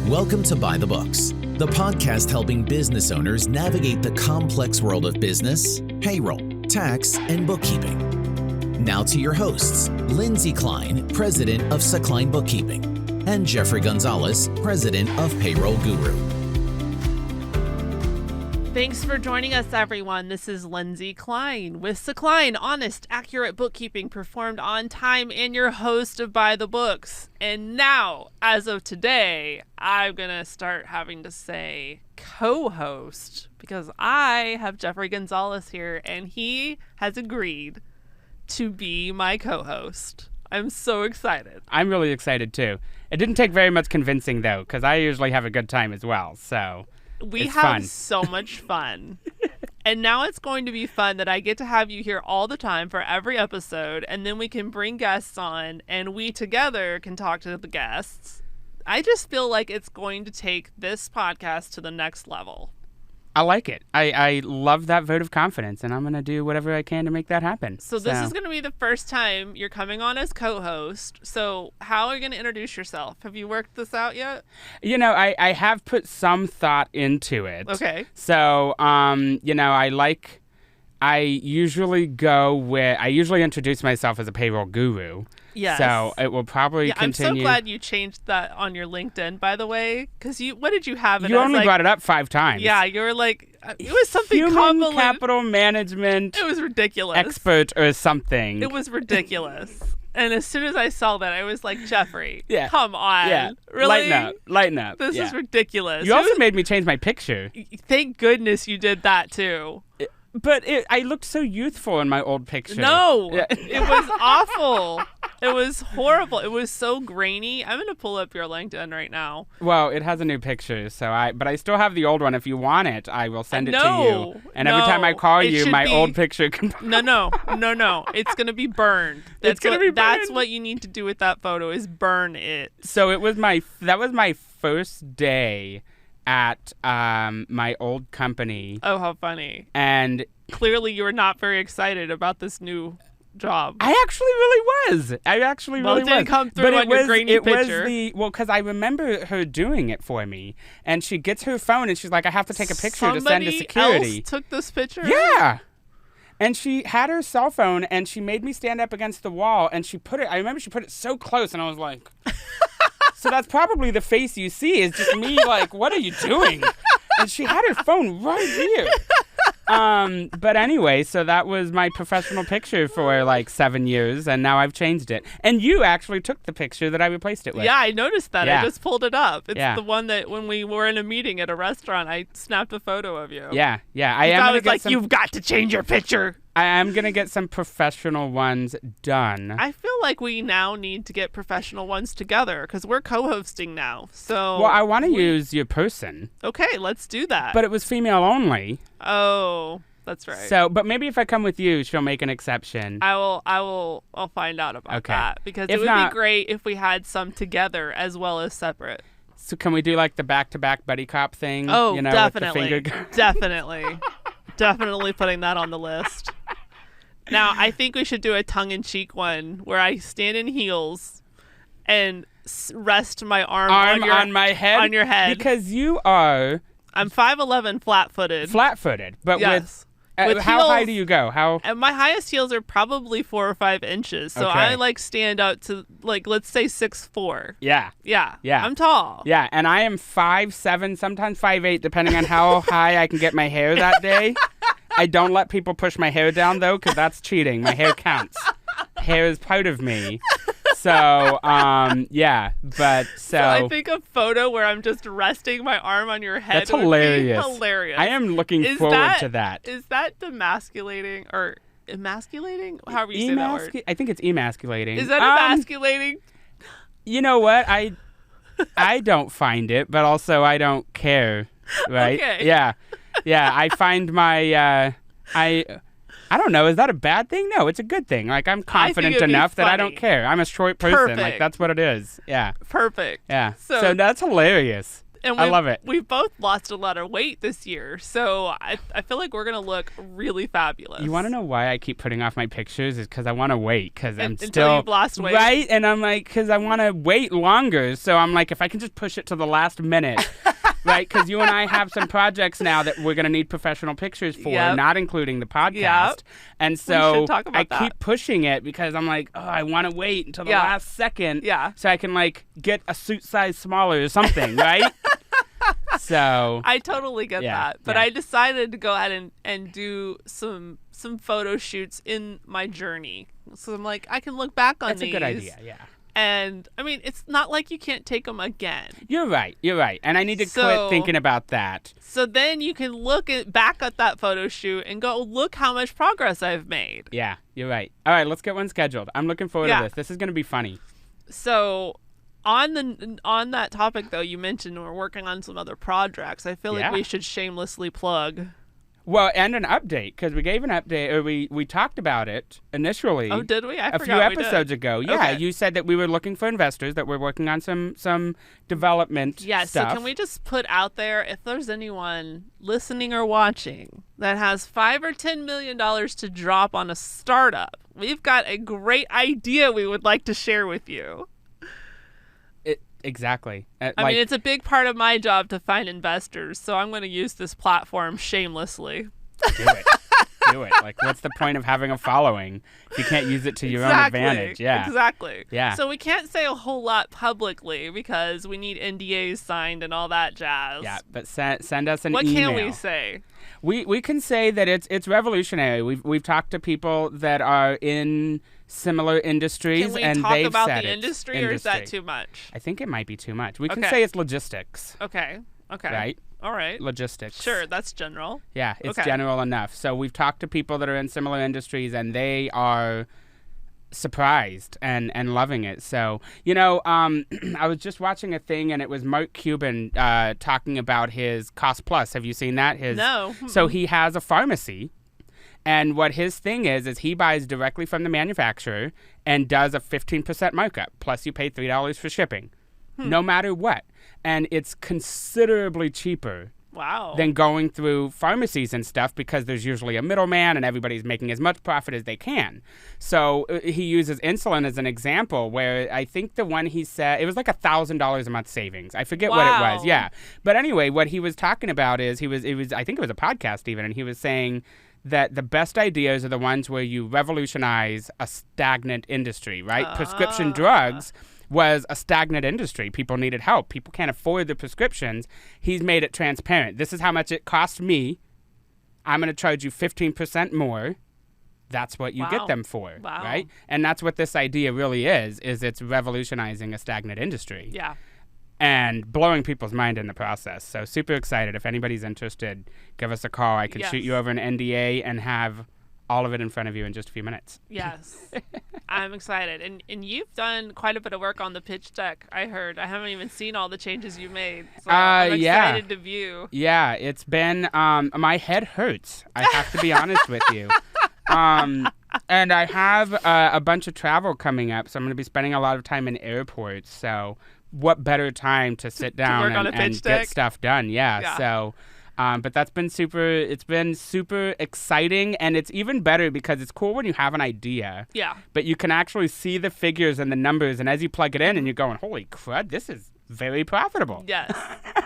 Welcome to By the Books, the podcast helping business owners navigate the complex world of business, payroll, tax, and bookkeeping. Now to your hosts, Lindsay Klein, president of Klein Bookkeeping, and Jeffrey Gonzales, president of Payroll Guru. Thanks for joining us, everyone. This is Lindsay Klein with Klein, honest, accurate bookkeeping performed on time, and your host of By the Books. And now, as of today, I'm going to start having to say co-host because I have Jeffrey Gonzales here, and he has agreed to be my co-host. I'm so excited. I'm really excited, too. It didn't take very much convincing, though, because I usually have a good time as well, so... We it's have fun. So much fun. And now it's going to be fun that I get to have you here all the time for every episode, and then we can bring guests on, and we together can talk to the guests. I just feel like it's going to take this podcast to the next level. I like it. I love that vote of confidence, and I'm going to do whatever I can to make that happen. So this is going to be the first time you're coming on as co-host. So how are you going to introduce yourself? Have you worked this out yet? You know, I have put some thought into it. Okay. So, I usually introduce myself as a payroll guru. Yes. So it will probably continue. I'm so glad you changed that on your LinkedIn, by the way, because what did you have it You as? only brought it up 5 times. Yeah, you were like, it was something Human convoluted. capital management. It was ridiculous. Expert or something. It was ridiculous. And as soon as I saw that, I was like, Jeffrey, come on. Yeah. Really? Lighten up. This is ridiculous. You also made me change my picture. Thank goodness you did that, too. But I looked so youthful in my old picture. No, it was awful. It was horrible. It was so grainy. I'm going to pull up your LinkedIn right now. Well, it has a new picture, but I still have the old one. If you want it, I will send it to you. And every time I call you, my old picture can... No. It's going to be burned. That's what you need to do with that photo is burn it. So that was my first day at my old company. Oh, how funny. And clearly you were not very excited about this new job. I actually really was. It didn't come through on your grainy picture. Because I remember her doing it for me. And she gets her phone and she's like, I have to take a picture to send to security. Somebody else took this picture? Yeah. And she had her cell phone and she made me stand up against the wall and I remember she put it so close and I was like... So that's probably the face you see is just me like, what are you doing? And she had her phone right here. But anyway, so that was my professional picture for like 7 years, and now I've changed it. And you actually took the picture that I replaced it with. Yeah, I noticed that. Yeah. I just pulled it up. It's the one that when we were in a meeting at a restaurant, I snapped a photo of you. Yeah. I was like, you've got to change your picture. I am going to get some professional ones done. I feel like we now need to get professional ones together because we're co-hosting now. So, well, I want to use your person. Okay, let's do that. But it was female only. Oh, that's right. So, but maybe if I come with you, she'll make an exception. I'll find out about that because it would be great if we had some together as well as separate. So can we do like the back-to-back buddy cop thing? Oh, definitely. With the finger... Definitely putting that on the list. Now, I think we should do a tongue-in-cheek one where I stand in heels and rest my arm on my head? On your head. Because you are... I'm 5'11", flat-footed. Flat-footed, but yes. with how heels, high do you go? My highest heels are probably 4 or 5 inches, so okay. I stand out to let's say 6'4". Yeah. I'm tall. Yeah, and I am 5'7", sometimes 5'8", depending on how high I can get my hair that day. I don't let people push my hair down though, because that's cheating. My hair counts. Hair is part of me. So, So I think a photo where I'm just resting my arm on your head. That's hilarious. Would be hilarious. I am looking forward to that. Is that demasculating or emasculating? However you say that word. I think it's emasculating. Is that emasculating? You know what? I don't find it, but also I don't care. Right? Okay. Yeah. I find my I don't know. Is that a bad thing? No, it's a good thing. Like, I'm confident enough that I don't care. I'm a short person. Perfect. Like, that's what it is. Yeah. Perfect. Yeah. So that's hilarious. And I love it. We've both lost a lot of weight this year, so I feel like we're going to look really fabulous. You want to know why I keep putting off my pictures? Is because I want to wait, because I'm Until still... you've lost weight. Right? And I'm like, because I want to wait longer. So I'm like, if I can just push it to the last minute... Right, because you and I have some projects now that we're going to need professional pictures for, not including the podcast. Yep. And so We should talk about that. keep pushing it because I'm like, oh, I want to wait until the last second so I can, like, get a suit size smaller or something, right? So I totally get that. But I decided to go ahead and do some photo shoots in my journey. So I'm like, I can look back on these. That's a good idea, yeah. And, I mean, it's not like you can't take them again. You're right. And I need to quit thinking about that. So then you can look back at that photo shoot and go, look how much progress I've made. Yeah, you're right. All right, let's get one scheduled. I'm looking forward to this. This is going to be funny. So on that topic, though, you mentioned we're working on some other projects. I feel like we should shamelessly plug. Well, and an update, because we gave an update, or we talked about it initially. Oh, did we? A few episodes ago. Yeah, Okay. You said that we were looking for investors, that we're working on some development stuff. So can we just put out there, if there's anyone listening or watching that has $5 or $10 million to drop on a startup, we've got a great idea we would like to share with you. Exactly. I mean, it's a big part of my job to find investors, so I'm going to use this platform shamelessly. Do it. Like, what's the point of having a following if you can't use it to your own advantage? Yeah. Exactly. Yeah. So we can't say a whole lot publicly because we need NDAs signed and all that jazz. Yeah, but send us an what email. What can we say? We can say that it's revolutionary. We've talked to people that are in similar industries, Can we and talk they've about said the it's industry, or is that too much? I think it might be too much. We can Okay. say it's logistics. Okay. Right? All right. Logistics. Sure, that's general. Yeah, it's Okay. general enough. So we've talked to people that are in similar industries, and they are surprised and loving it. So, I was just watching a thing, and it was Mark Cuban talking about his Cost Plus. Have you seen that? No. So he has a pharmacy, and what his thing is he buys directly from the manufacturer and does a 15% markup, plus you pay $3 for shipping, no matter what. And it's considerably cheaper than going through pharmacies and stuff, because there's usually a middleman and everybody's making as much profit as they can. So he uses insulin as an example, where I think the one he said, it was like $1,000 a month savings. I forget what it was. Yeah. But anyway, what he was talking about is I think it was a podcast even, and he was saying that the best ideas are the ones where you revolutionize a stagnant industry, right? Prescription drugs was a stagnant industry. People needed help. People can't afford the prescriptions. He's made it transparent. This is how much it cost me. I'm going to charge you 15% more. That's what you get them for, right? And that's what this idea really is it's revolutionizing a stagnant industry. Yeah. And blowing people's mind in the process. So super excited. If anybody's interested, give us a call. I can shoot you over an NDA and have all of it in front of you in just a few minutes. Yes. I'm excited. And you've done quite a bit of work on the pitch deck, I heard. I haven't even seen all the changes you made. So I'm excited to view. Yeah, it's been, my head hurts. I have to be honest with you. And I have a bunch of travel coming up, so I'm going to be spending a lot of time in airports. So what better time to sit down and get stuff done? Yeah. So, but that's been it's been super exciting, and it's even better because it's cool when you have an idea. Yeah. But you can actually see the figures and the numbers, and as you plug it in, and you're going, holy crud, this is very profitable. Yes.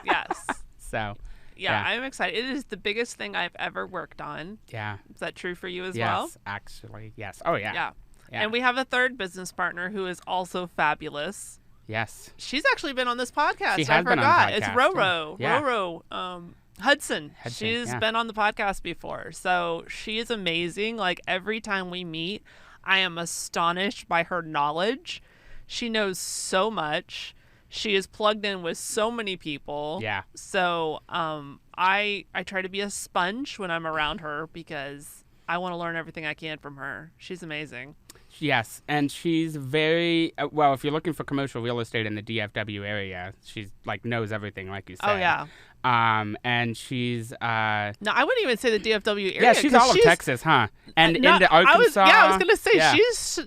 Yes. So. Yeah, I'm excited. It is the biggest thing I've ever worked on. Yeah. Is that true for you as well? Yes, actually. Yes. Oh, yeah. Yeah. And we have a third business partner who is also fabulous. Yes. She's actually been on this podcast. She has been on the podcast. It's Roro. Yeah. Roro Hudson. She's been on the podcast before. So she is amazing. Like, every time we meet, I am astonished by her knowledge. She knows so much. She is plugged in with so many people. Yeah. So I try to be a sponge when I'm around her because I want to learn everything I can from her. She's amazing. Yes, and she's very well. If you're looking for commercial real estate in the DFW area, she's like knows everything, like you said. Oh yeah. And she's No, I wouldn't even say the DFW area. yeah, she's all of Texas, huh? And into Arkansas. I was gonna say yeah.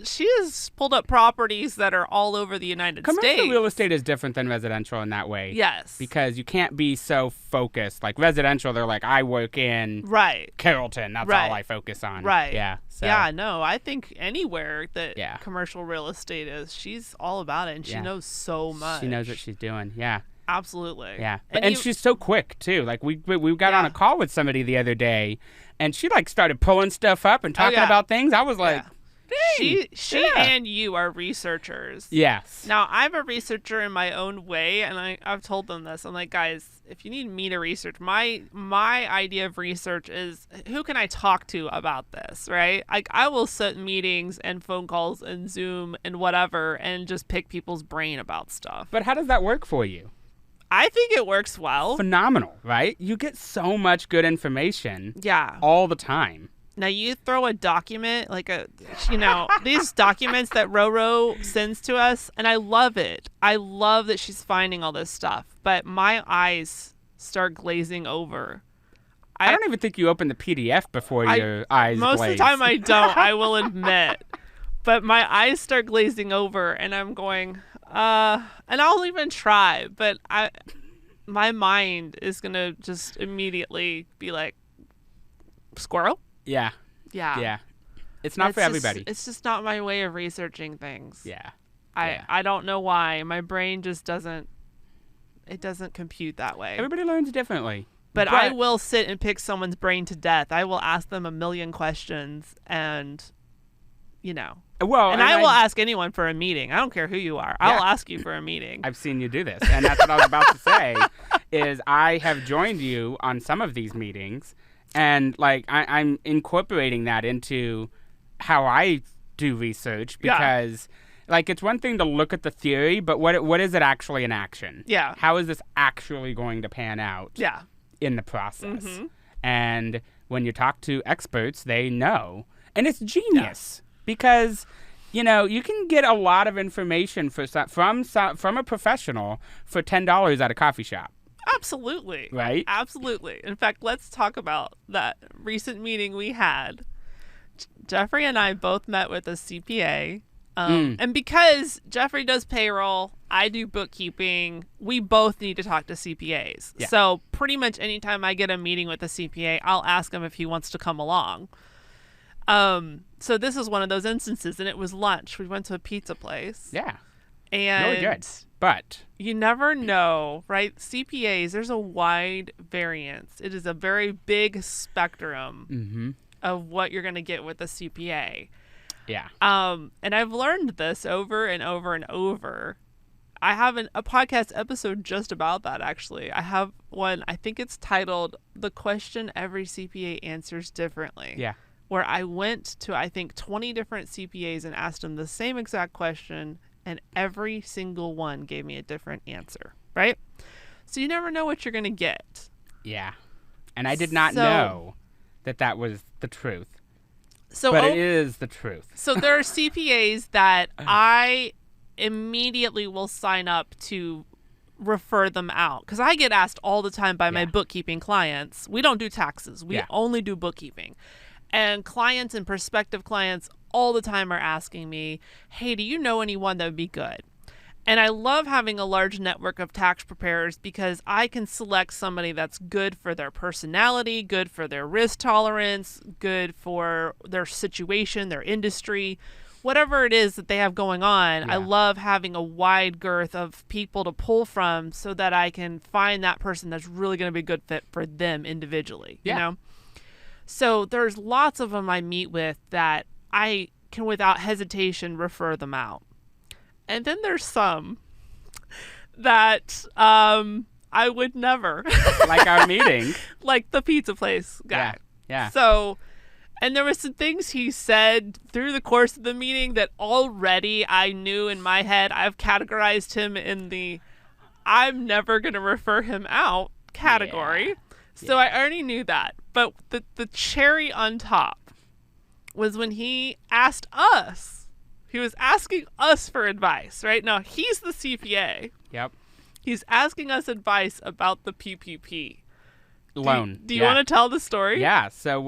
she has pulled up properties that are all over the United Commercial States. real estate is different than residential in that way. Yes. Because you can't be so focused. Like residential, they're like, I work in Right. Carrollton. That's Right. all I focus on. Right. Yeah. So. Yeah, no, I think anywhere that Yeah. commercial real estate is, she's all about it, and she Yeah. knows so much. She knows what she's doing. Yeah. Absolutely. Yeah. And She's so quick too. Like we got on Yeah. a call with somebody the other day, and she like started pulling stuff up and talking yeah. about things. I was like, she yeah. and you are researchers. yes. Now, I'm a researcher in my own way, and I've told them this. I'm like, guys, if you need me to research, my idea of research is who can I talk to about this, right? I will set meetings and phone calls and Zoom and whatever and just pick people's brain about stuff. But how does that work for you? I think it works well. Phenomenal, right? You get so much good information Yeah. all the time. Now you throw a document, like these documents that Roro sends to us, and I love it. I love that she's finding all this stuff, but my eyes start glazing over. I don't even think you open the PDF before your eyes Most glaze. of the time I don't, I will admit. But my eyes start glazing over, and I'm going, and I'll even try, but my mind is going to just immediately be like, squirrel? Yeah. Yeah. Yeah. It's not for everybody. It's just not my way of researching things. Yeah. I don't know why. My brain just doesn't compute that way. Everybody learns differently. But I will sit and pick someone's brain to death. I will ask them a million questions and Well, and I will ask anyone for a meeting. I don't care who you are. I'll ask you for a meeting. I've seen you do this. And that's what I was about to say is I have joined you on some of these meetings. And, like, I'm incorporating that into how I do research because, like, it's one thing to look at the theory, but what is it actually in action? Yeah. How is this actually going to pan out Yeah. in the process? Mm-hmm. And when you talk to experts, they know. And it's genius because, you can get a lot of information from a professional for $10 at a coffee shop. Absolutely. Right? Absolutely. In fact, let's talk about that recent meeting we had. Jeffrey and I both met with a CPA. And because Jeffrey does payroll, I do bookkeeping, we both need to talk to CPAs. Yeah. So pretty much anytime I get a meeting with a CPA, I'll ask him if he wants to come along. So this is one of those instances, and it was lunch. We went to a pizza place. Yeah. And Really good. But you never know, right? CPAs, there's a wide variance. It is a very big spectrum of what you're going to get with a CPA. yeah. And I've learned this over and over and over. I have a podcast episode just about that, actually. I have one, I think it's titled The Question Every CPA Answers Differently. Yeah. Where I went to, I think, 20 different CPAs and asked them the same exact question, and every single one gave me a different answer, right? So you never know what you're going to get. Yeah. And I did not know that was the truth. But it is the truth. So there are CPAs that I immediately will sign up to refer them out. Because I get asked all the time by my bookkeeping clients. We don't do taxes. We only do bookkeeping. And clients and prospective clients all the time are asking me, hey, do you know anyone that would be good? And I love having a large network of tax preparers because I can select somebody that's good for their personality, good for their risk tolerance, good for their situation, their industry, whatever it is that they have going on. Yeah. I love having a wide girth of people to pull from so that I can find that person that's really going to be a good fit for them individually, you know? So there's lots of them I meet with that I can, without hesitation, refer them out. And then there's some that I would never. Like our meeting. Like the pizza place guy. Yeah. So, and there was some things he said through the course of the meeting that already I knew in my head. I've categorized him in the I'm never going to refer him out category. So I already knew that. But the cherry on top was when he asked us He was asking us for advice, right? Now, he's the CPA. Yep. He's asking us advice about the PPP Loan. Do you want to tell the story? Yeah. So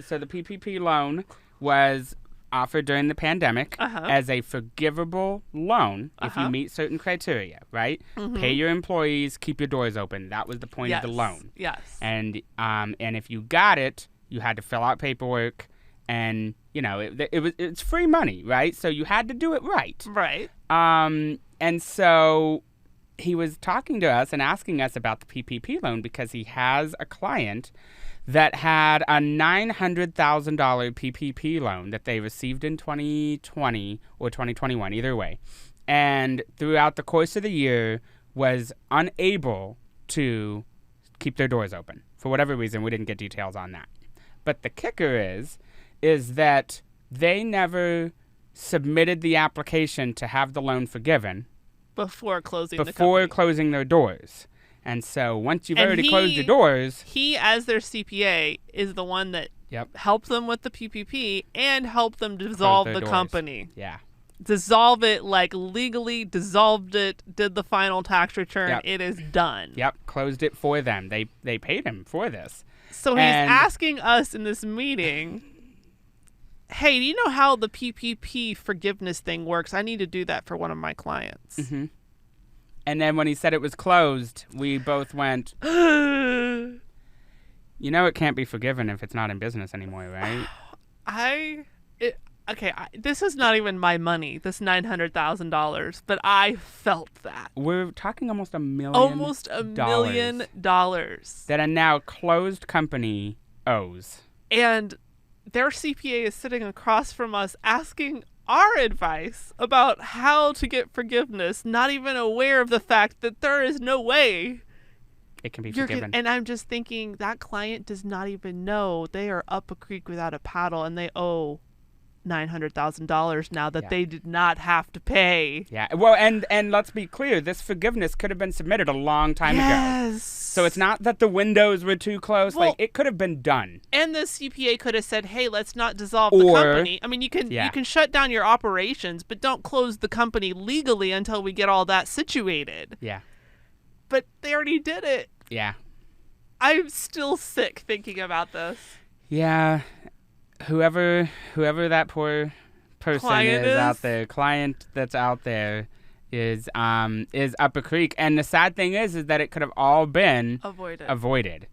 so the PPP loan was offered during the pandemic as a forgivable loan if you meet certain criteria, right? Pay your employees, keep your doors open. That was the point of the loan. Yes. And if you got it, you had to fill out paperwork, and it's free money, right? So you had to do it right. Right. And so he was talking to us and asking us about the PPP loan because he has a client that had a $900,000 PPP loan that they received in 2020 or 2021, either way. And throughout the course of the year was unable to keep their doors open. For whatever reason, we didn't get details on that. But the kicker is that they never submitted the application to have the loan forgiven before closing their doors. And so once you've already closed your doors, he, as their CPA, is the one that helped them with the PPP and helped them dissolve the company. Yeah. Dissolve it, like legally dissolved it, did the final tax return. It is done. Yep. Closed it for them. They paid him for this. So he's asking us in this meeting, hey, do you know how the PPP forgiveness thing works? I need to do that for one of my clients. Mm-hmm. And then when he said it was closed, we both went, it can't be forgiven if it's not in business anymore, right? This is not even my money, this $900,000, but I felt that. We're talking almost $1 million. Almost $1 million. That a now closed company owes. And their CPA is sitting across from us asking our advice about how to get forgiveness, not even aware of the fact that there is no way it can be forgiven. And I'm just thinking that client does not even know they are up a creek without a paddle and they owe $900,000 now that they did not have to pay. Yeah. Well, and let's be clear, this forgiveness could have been submitted a long time ago. So it's not that the windows were too close. Well, it could have been done. And the CPA could have said, hey, let's not dissolve the company. I mean, you can shut down your operations, but don't close the company legally until we get all that situated. Yeah. But they already did it. Yeah. I'm still sick thinking about this. Yeah. Whoever that poor person is out there, client that's out there is up a creek. And the sad thing is that it could have all been avoided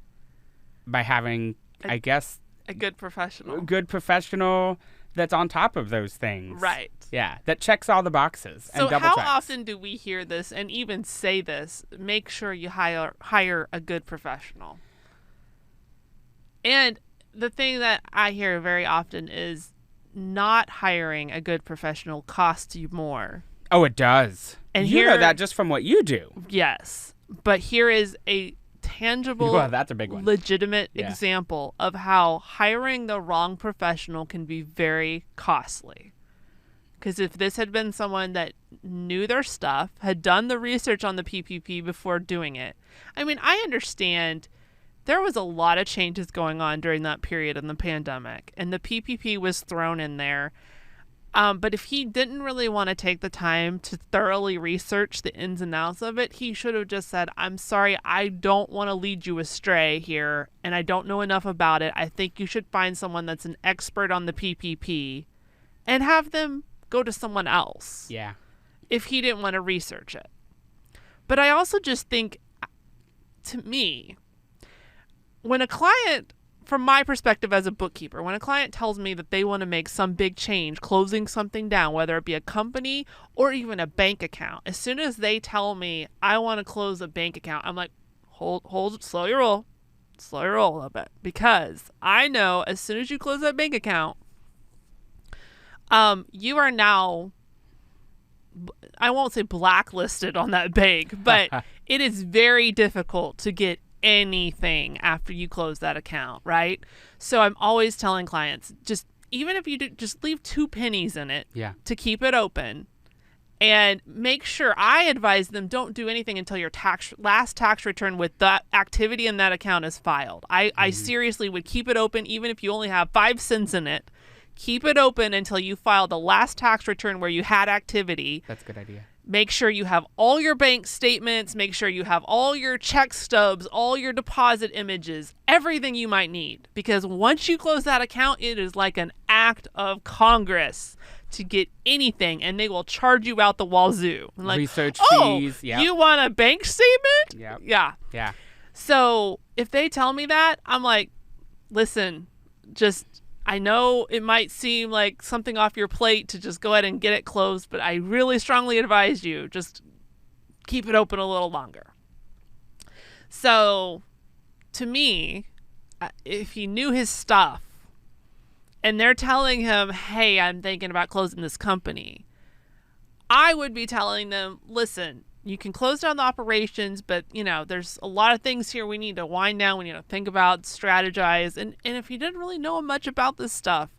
by having, I guess, a good professional. That's on top of those things. Right. Yeah, that checks all the boxes and double how checks. often do we hear this and even say this? Make sure you hire a good professional. And the thing that I hear very often is not hiring a good professional costs you more. Oh, it does. And you know that just from what you do. Yes. But here is a tangible, that's a big one. Legitimate example of how hiring the wrong professional can be very costly. Because if this had been someone that knew their stuff, had done the research on the PPP before doing it. I mean, I understand there was a lot of changes going on during that period in the pandemic, and the PPP was thrown in there. But if he didn't really want to take the time to thoroughly research the ins and outs of it, he should have just said, I'm sorry, I don't want to lead you astray here, and I don't know enough about it. I think you should find someone that's an expert on the PPP and have them go to someone else. Yeah. If he didn't want to research it. But I also just think, to me, when a client, from my perspective as a bookkeeper, when a client tells me that they want to make some big change, closing something down, whether it be a company or even a bank account, as soon as they tell me I want to close a bank account, I'm like, hold, slow your roll a little bit, because I know as soon as you close that bank account, you are now, I won't say blacklisted on that bank, but it is very difficult to get anything after you close that account, right? So I'm always telling clients, just even if you do, just leave 2 pennies in it to keep it open, and make sure, I advise them, don't do anything until your last tax return with that activity in that account is filed. I seriously would keep it open, even if you only have 5 cents in it. Keep it open until you file the last tax return where you had activity. That's a good idea. Make sure you have all your bank statements. Make sure you have all your check stubs, all your deposit images, everything you might need. Because once you close that account, it is like an act of Congress to get anything, and they will charge you out the wazoo. Like, research fees. Yep. You want a bank statement? Yep. Yeah. Yeah. So if they tell me that, I'm like, listen, I know it might seem like something off your plate to just go ahead and get it closed, but I really strongly advise you just keep it open a little longer. So to me, if he knew his stuff and they're telling him, hey, I'm thinking about closing this company, I would be telling them, listen, you can close down the operations, but, there's a lot of things here we need to wind down. We need to think about, strategize. And if you didn't really know much about this stuff,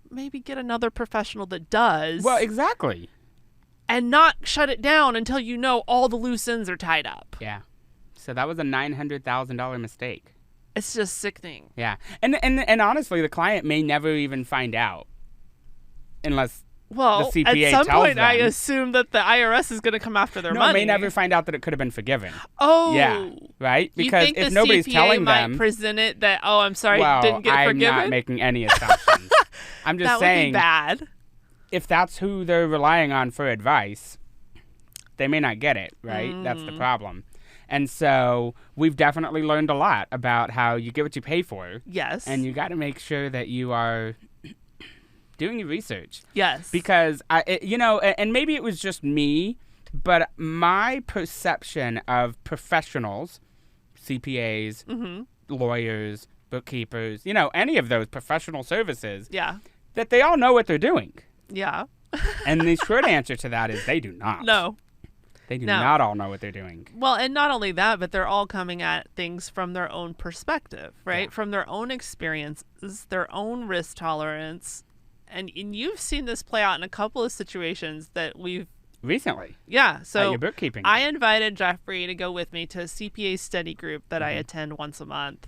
maybe get another professional that does. Well, exactly. And not shut it down until you know all the loose ends are tied up. Yeah. So that was a $900,000 mistake. It's just sickening. Yeah. And honestly, the client may never even find out unless... Well, the CPA at some tells point, them. I assume that the IRS is going to come after their money. No, may never find out that it could have been forgiven. Oh. Yeah, right? Because you think if the nobody's CPA telling might them... present it that, oh, I'm sorry, well, didn't get forgiven? I'm not making any assumptions. I'm just that saying... That would be bad. If that's who they're relying on for advice, they may not get it, right? That's the problem. And so we've definitely learned a lot about how you get what you pay for. Yes. And you got to make sure that you are... doing your research. Yes. Because, and maybe it was just me, but my perception of professionals, CPAs, lawyers, bookkeepers, any of those professional services, that they all know what they're doing. Yeah. And the short answer to that is they do not. No. They do not all know what they're doing. Well, and not only that, but they're all coming at things from their own perspective, right? Yeah. From their own experiences, their own risk tolerance. And you've seen this play out in a couple of situations that we've... Recently. Yeah. So at your bookkeeping. I invited Jeffrey to go with me to a CPA study group that I attend once a month.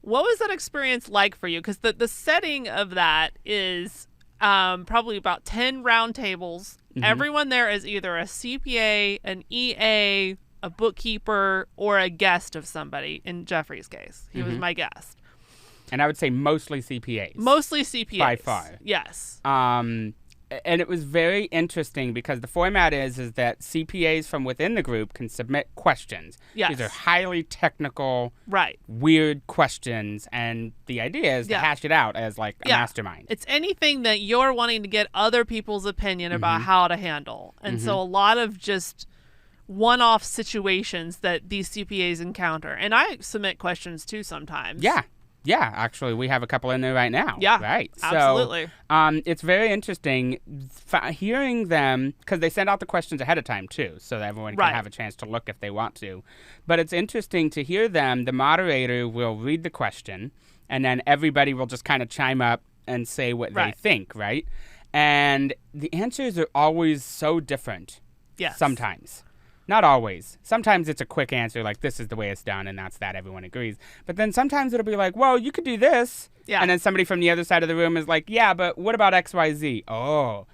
What was that experience like for you? Because the setting of that is probably about 10 round tables. Everyone there is either a CPA, an EA, a bookkeeper, or a guest of somebody. In Jeffrey's case, he was my guest. And I would say mostly CPAs. Mostly CPAs. By far. Yes. And it was very interesting because the format is that CPAs from within the group can submit questions. Yes. These are highly technical, right, weird questions. And the idea is to hash it out as like a mastermind. It's anything that you're wanting to get other people's opinion about how to handle. And so a lot of just one-off situations that these CPAs encounter. And I submit questions too sometimes. Yeah. Yeah, actually, we have a couple in there right now. Yeah, right. absolutely. So, it's very interesting hearing them because they send out the questions ahead of time too, so that everyone can have a chance to look if they want to. But it's interesting to hear them. The moderator will read the question, and then everybody will just kind of chime up and say what they think, right? And the answers are always so different. Yes. Sometimes. Not always. Sometimes it's a quick answer, like this is the way it's done, and that's that. Everyone agrees. But then sometimes it'll be like, well, you could do this. Yeah. And then somebody from the other side of the room is like, yeah, but what about XYZ? Oh,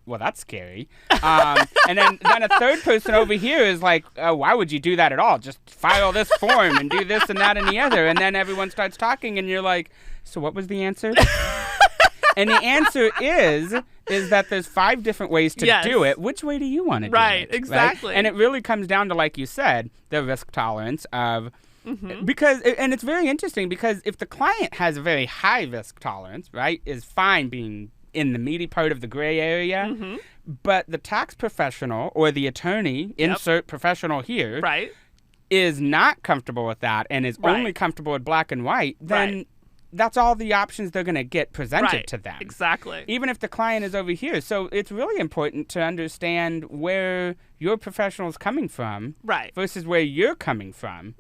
well, that's scary. And then a third person over here is like, why would you do that at all? Just file this form and do this and that and the other. And then everyone starts talking, and you're like, so what was the answer? And the answer is that there's 5 different ways to do it. Which way do you want to do it? Right, exactly. Right? And it really comes down to, like you said, the risk tolerance of... Because, and it's very interesting because if the client has a very high risk tolerance, right, is fine being in the meaty part of the gray area, but the tax professional or the attorney, insert professional here, is not comfortable with that and is only comfortable with black and white, then... That's all the options they're going to get presented to them. Exactly. Even if the client is over here. So it's really important to understand where your professional is coming from versus where you're coming from.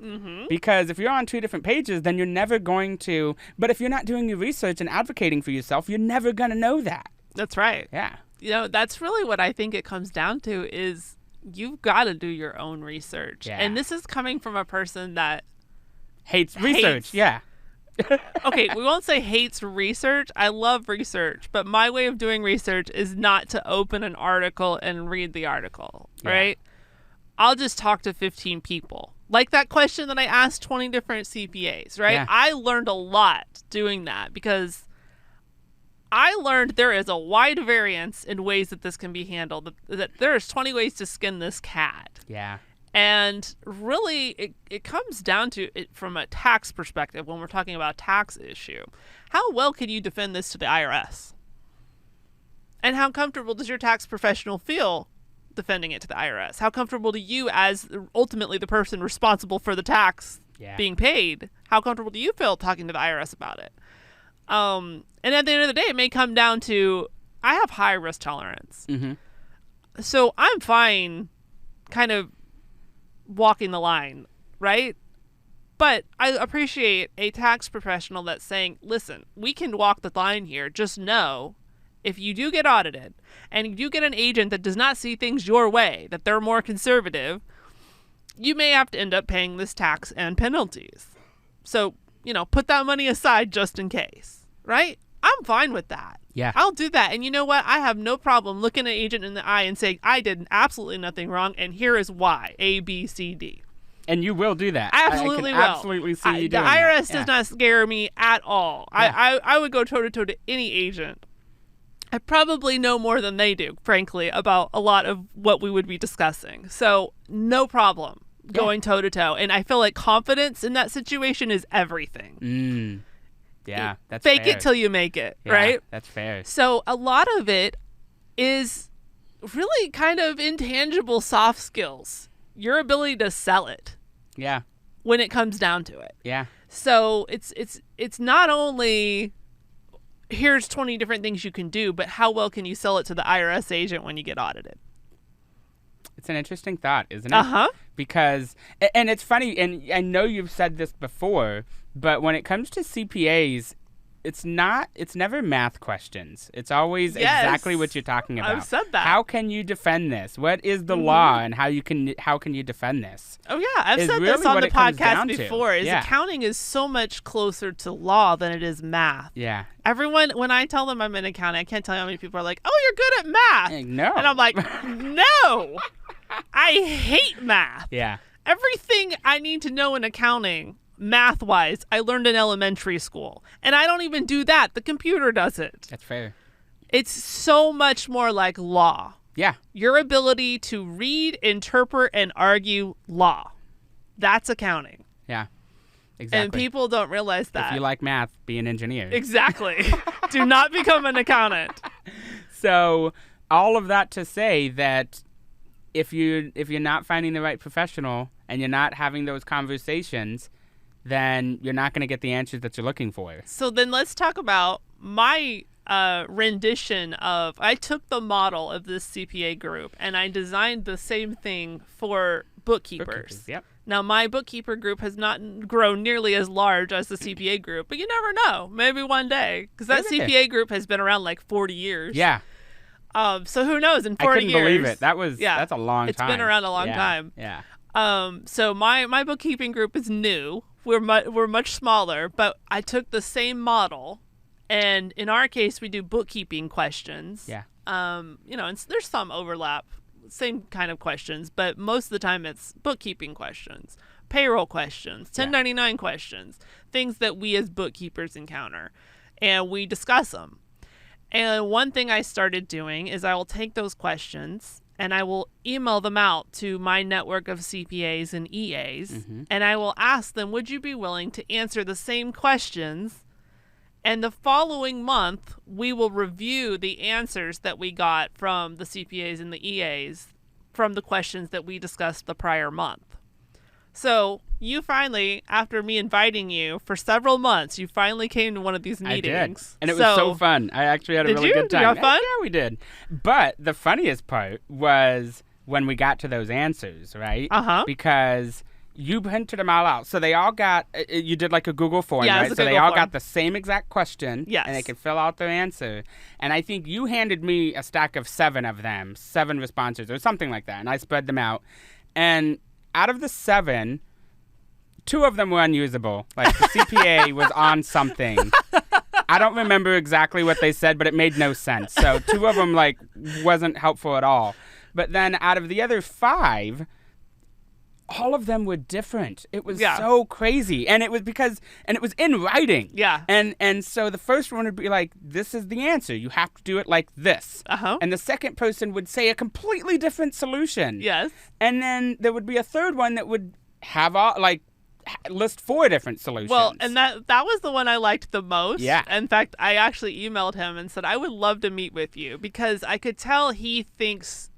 Because if you're on 2 different pages, then you're never going to... But if you're not doing your research and advocating for yourself, you're never going to know that. That's right. Yeah. That's really what I think it comes down to is you've got to do your own research. Yeah. And this is coming from a person that... Hates research, Okay, we won't say hates research. I love research, but my way of doing research is not to open an article and read the article, right? I'll just talk to 15 people. Like that question that I asked 20 different CPAs, right? Yeah. I learned a lot doing that because I learned there is a wide variance in ways that this can be handled. That there's 20 ways to skin this cat. Yeah. And really, it comes down to it from a tax perspective when we're talking about a tax issue. How well can you defend this to the IRS? And how comfortable does your tax professional feel defending it to the IRS? How comfortable do you, as ultimately the person responsible for the tax being paid, how comfortable do you feel talking to the IRS about it? And at the end of the day, it may come down to, I have high risk tolerance. Mm-hmm. So I'm fine kind of walking the line, right? But I appreciate a tax professional that's saying, listen, we can walk the line here. Just know if you do get audited and you do get an agent that does not see things your way, that they're more conservative, you may have to end up paying this tax and penalties. So, put that money aside just in case, right? I'm fine with that. Yeah. I'll do that. And you know what? I have no problem looking an agent in the eye and saying, I did absolutely nothing wrong, and here is why, A, B, C, D. And you will do that. Absolutely I will. can absolutely see you doing the IRS that. does not scare me at all. Yeah. I would go toe-to-toe to any agent. I probably know more than they do, frankly, about a lot of what we would be discussing. So no problem going toe-to-toe. And I feel like confidence in that situation is everything. Yeah, that's Fake fair. it till you make it, Yeah, right? That's fair. So a lot of it is really kind of intangible soft skills. Your ability to sell it. Yeah. When it comes down to it. Yeah. So it's not only here's 20 different things you can do, but how well can you sell it to the IRS agent when you get audited? It's an interesting thought, isn't it? Uh-huh. Because, and it's funny, and I know you've said this before, but when it comes to CPAs, it's never math questions. It's always exactly what you're talking about. I've said that. How can you defend this? What is the law, and how can you defend this? Oh yeah, I've said really this on what the it comes down podcast to. before. Is Yeah. accounting is so much closer to law than it is math. Yeah. Everyone, when I tell them I'm in accounting, I can't tell you how many people are like, "Oh, you're good at math." No. And I'm like, "No, I hate math." Yeah. Everything I need to know in accounting, math-wise, I learned in elementary school. And I don't even do that. The computer does it. That's fair. It's so much more like law. Yeah. Your ability to read, interpret, and argue law. That's accounting. Yeah. Exactly. And people don't realize that. If you like math, be an engineer. Exactly. Do not become an accountant. So all of that to say that if you're not finding the right professional and you're not having those conversations, then you're not going to get the answers that you're looking for. So then let's talk about my rendition of, I took the model of this CPA group and I designed the same thing for bookkeepers. Yep. Now, my bookkeeper group has not grown nearly as large as the CPA group, but you never know. Maybe one day. Because that Maybe. CPA group has been around like 40 years. Yeah. So who knows? In 40 I couldn't years. believe it. That's a long time. It's been around a long time. Yeah. So my bookkeeping group is new. We're much smaller, but I took the same model, and in our case, we do bookkeeping questions. Yeah. And there's some overlap, same kind of questions, but most of the time it's bookkeeping questions, payroll questions, 1099 questions, things that we as bookkeepers encounter, and we discuss them. And one thing I started doing is I will take those questions and I will email them out to my network of CPAs and EAs, and I will ask them, would you be willing to answer the same questions? And the following month, we will review the answers that we got from the CPAs and the EAs from the questions that we discussed the prior month. So you finally, after me inviting you for several months, you finally came to one of these meetings. I did. And it was so fun. I actually had a really good time. Did you have fun? Yeah, we did. But the funniest part was when we got to those answers, right? Uh-huh. Because you printed them all out. So they all got, you did like a Google form, Yeah, right? it was So a they Google all form. got the same exact question. Yes. And they could fill out their answer. And I think you handed me a stack of 7 of them, 7 responses or something like that. And I spread them out. And out of the 7, two of them were unusable. Like, the CPA was on something. I don't remember exactly what they said, but it made no sense. So two of them, like, wasn't helpful at all. But then out of the other 5, all of them were different. It was so crazy. And it was in writing. Yeah. And so the first one would be like, this is the answer. You have to do it like this. Uh-huh. And the second person would say a completely different solution. Yes. And then there would be a third one that would have list 4 different solutions. Well, and that was the one I liked the most. Yeah. In fact, I actually emailed him and said, I would love to meet with you because I could tell he thinks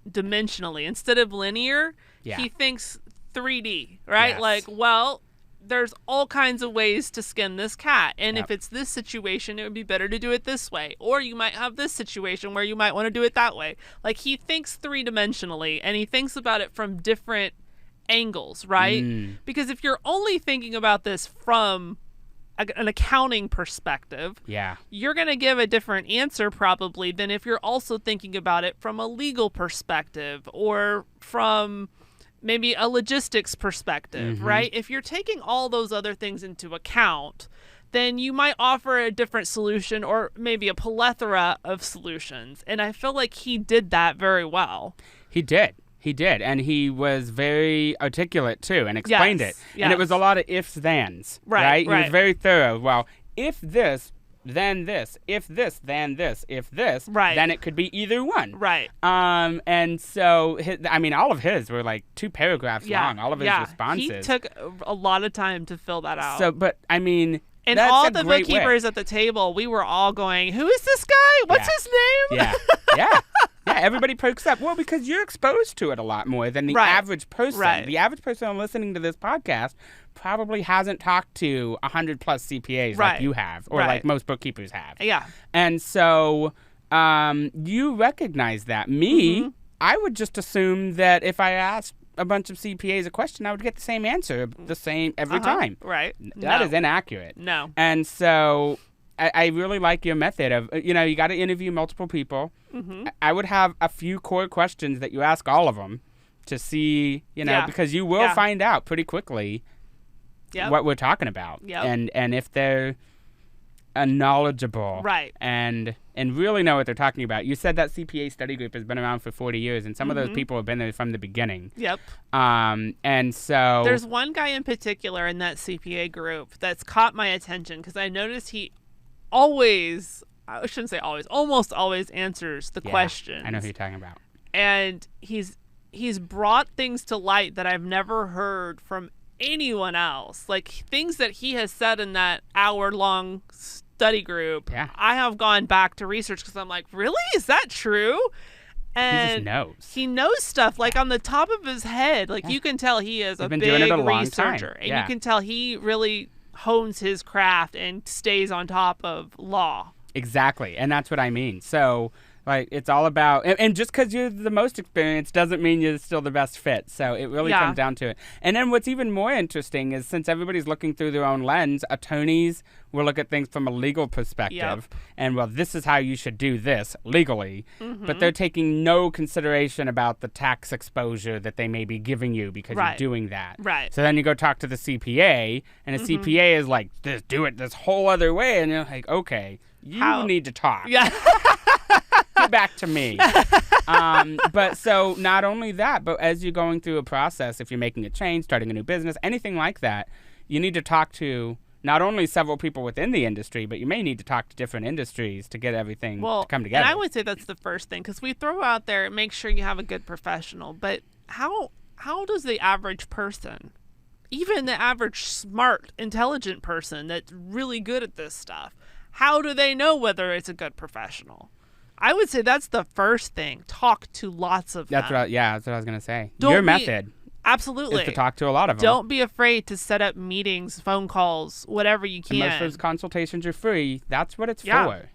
dimensionally instead of linear. Yeah. He thinks 3D, right? Yes. Like, well, there's all kinds of ways to skin this cat. And if it's this situation, it would be better to do it this way. Or you might have this situation where you might want to do it that way. Like, he thinks 3-dimensionally, and he thinks about it from different angles, right? Because if you're only thinking about this from an accounting perspective, you're going to give a different answer probably than if you're also thinking about it from a legal perspective or from maybe a logistics perspective, right? If you're taking all those other things into account, then you might offer a different solution or maybe a plethora of solutions. And I feel like he did that very well. He did. And he was very articulate, too, and explained it. Yes. And it was a lot of ifs, thans, right? He was very thorough. Well, if this, then this. If this, then this. If this, then it could be either one. Right. And so, all of his were like 2 paragraphs long, all of his responses. He took a lot of time to fill that out. So, but, and that's all a the great bookkeepers way. at the table, we were all going, who is this guy? What's his name? Yeah, everybody perks up. Well, because you're exposed to it a lot more than the average person. Right. The average person listening to this podcast probably hasn't talked to 100+ CPAs like you have, or like most bookkeepers have. Yeah. And so you recognize that. Me, I would just assume that if I asked a bunch of CPAs a question, I would get the same answer, the same every time. Right. That is inaccurate. No. And so I really like your method of, you got to interview multiple people. I would have a few core questions that you ask all of them to see, because you will find out pretty quickly what we're talking about. And if they're knowledgeable and really know what they're talking about. You said that CPA study group has been around for 40 years, and some of those people have been there from the beginning. Yep. And so there's one guy in particular in that CPA group that's caught my attention because I noticed he almost always answers the questions. I know who you're talking about. And he's brought things to light that I've never heard from anyone else. Like things that he has said in that hour-long study group. Yeah. I have gone back to research because I'm like, really? Is that true? And he just knows. He knows stuff like on the top of his head. Like you can tell he is a big researcher. And you can tell he really hones his craft and stays on top of law. Exactly. And that's what I mean. So, like, it's all about, and just because you're the most experienced doesn't mean you're still the best fit. So it really comes down to it. And then what's even more interesting is since everybody's looking through their own lens, attorneys will look at things from a legal perspective. And, well, this is how you should do this legally. But they're taking no consideration about the tax exposure that they may be giving you because you're doing that. Right. So then you go talk to the CPA, and the CPA is like, do it this whole other way. And you're like, okay, you need to talk. Yeah. Get back to me. But so not only that, but as you're going through a process, if you're making a change, starting a new business, anything like that, you need to talk to not only several people within the industry, but you may need to talk to different industries to get everything to come together. And I would say that's the first thing because we throw out there, make sure you have a good professional. But how does the average person, even the average smart, intelligent person that's really good at this stuff, how do they know whether it's a good professional? I would say that's the first thing. Talk to lots of them. That's what I was going to say. Your method absolutely is to talk to a lot of them. Don't be afraid to set up meetings, phone calls, whatever you can. And most of those consultations are free. That's what it's for.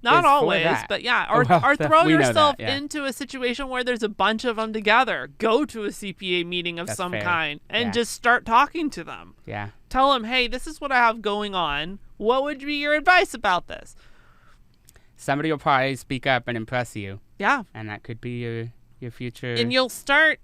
Not always, but or throw yourself that, into a situation where there's a bunch of them together. Go to a CPA meeting of some kind and just start talking to them. Yeah. Tell them, hey, this is what I have going on. What would be your advice about this? Somebody will probably speak up and impress you. Yeah. And that could be your future. And you'll start,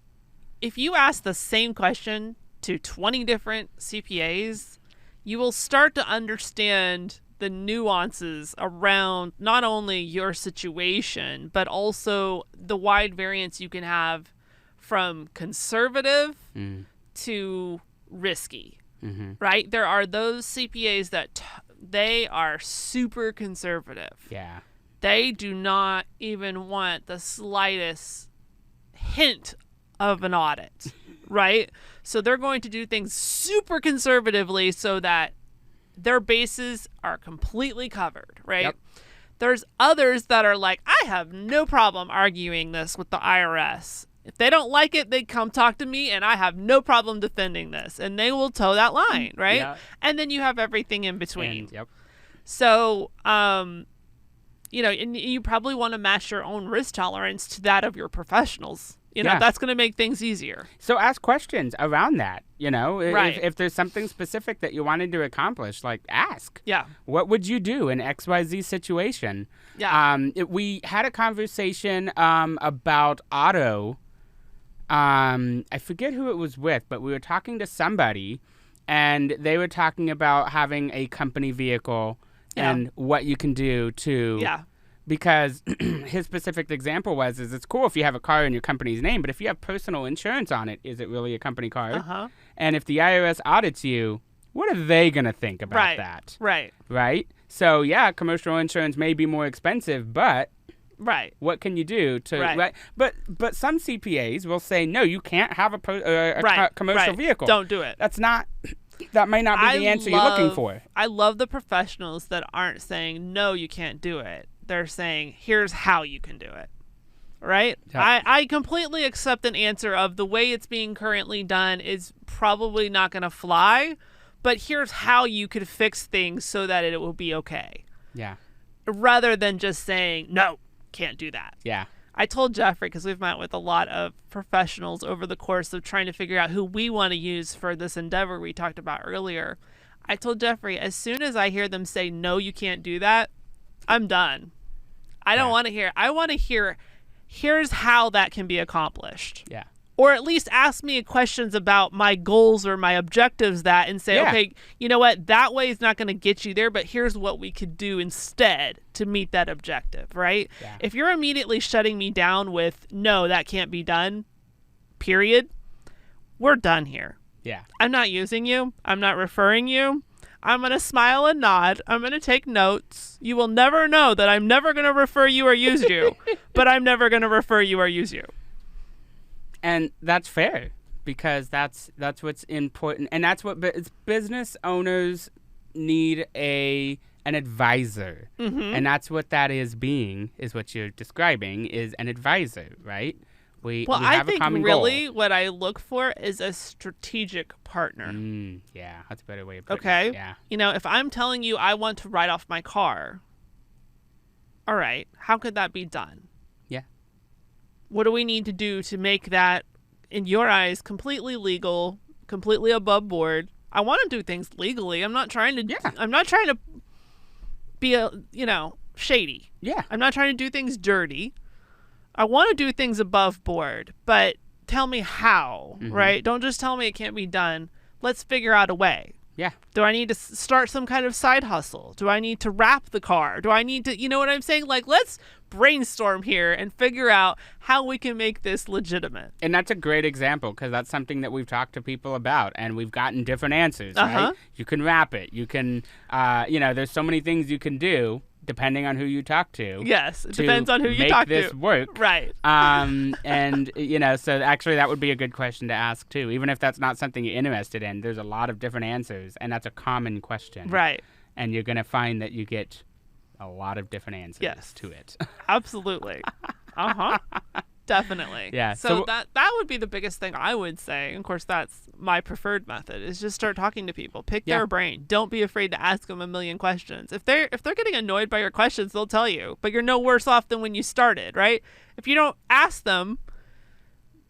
if you ask the same question to 20 different CPAs, you will start to understand the nuances around not only your situation, but also the wide variance you can have from conservative to risky, right? There are those CPAs that they are super conservative. Yeah. They do not even want the slightest hint of an audit, right? So they're going to do things super conservatively so that their bases are completely covered, right? Yep. There's others that are like, I have no problem arguing this with the IRS. If they don't like it, they come talk to me and I have no problem defending this. And they will toe that line, right? Yeah. And then you have everything in between. Yep. So, you know, and you probably want to match your own risk tolerance to that of your professionals. You know, that's going to make things easier. So ask questions around that, you know. Right. If there's something specific that you wanted to accomplish, like ask. Yeah. What would you do in XYZ situation? Yeah. We had a conversation about auto. I forget who it was with, but we were talking to somebody, and they were talking about having a company vehicle and what you can do to... Yeah. Because his specific example is it's cool if you have a car in your company's name, but if you have personal insurance on it, is it really a company car? Uh-huh. And if the IRS audits you, what are they going to think about that? Right. Right? So, yeah, commercial insurance may be more expensive, but Right. what can you do to... Right. But some CPAs will say, no, you can't have a commercial vehicle. Don't do it. That's not... That may not be the answer you're looking for. I love the professionals that aren't saying, no, you can't do it. They're saying, here's how you can do it. Right? Yeah. I completely accept an answer of the way it's being currently done is probably not going to fly, but here's how you could fix things so that it will be okay. Yeah. Rather than just saying, no, can't do that. Yeah. I told Jeffrey, because we've met with a lot of professionals over the course of trying to figure out who we want to use for this endeavor we talked about earlier. I told Jeffrey, as soon as I hear them say, no, you can't do that, I'm done. I don't want to hear. I want to hear, here's how that can be accomplished. Yeah. Or at least ask me questions about my goals or my objectives and say, okay, you know what? That way is not going to get you there, but here's what we could do instead to meet that objective, right? Yeah. If you're immediately shutting me down with, no, that can't be done, period, we're done here. Yeah. I'm not using you. I'm not referring you. I'm going to smile and nod. I'm going to take notes. You will never know that I'm never going to refer you or use you, but I'm never going to refer you or use you. And that's fair because that's what's important. And that's what business owners need an advisor. Mm-hmm. And that's what that is what you're describing is an advisor, right? We have a common goal. Really what I look for is a strategic partner. Yeah, that's a better way of putting it. Okay. Yeah. You know, if I'm telling you I want to write off my car, all right, how could that be done? Yeah. What do we need to do to make that, in your eyes, completely legal, completely above board? I want to do things legally. I'm not trying to. Yeah. I'm not trying to be shady. Yeah. I'm not trying to do things dirty. I want to do things above board, but tell me how, right? Don't just tell me it can't be done. Let's figure out a way. Yeah. Do I need to start some kind of side hustle? Do I need to wrap the car? Do I need to, you know what I'm saying? Like, let's brainstorm here and figure out how we can make this legitimate. And that's a great example because that's something that we've talked to people about and we've gotten different answers, right? You can wrap it. You can, there's so many things you can do depending on who you talk to. Yes, it depends on who you talk to. Make this work. Right. So actually that would be a good question to ask too. Even if that's not something you're interested in, there's a lot of different answers and that's a common question. Right. And you're going to find that you get a lot of different answers to it. Absolutely. Definitely. Yeah. So that would be the biggest thing I would say. Of course, that's my preferred method is just start talking to people. Pick their brain. Don't be afraid to ask them a million questions. If they're getting annoyed by your questions, they'll tell you. But you're no worse off than when you started, right? If you don't ask them,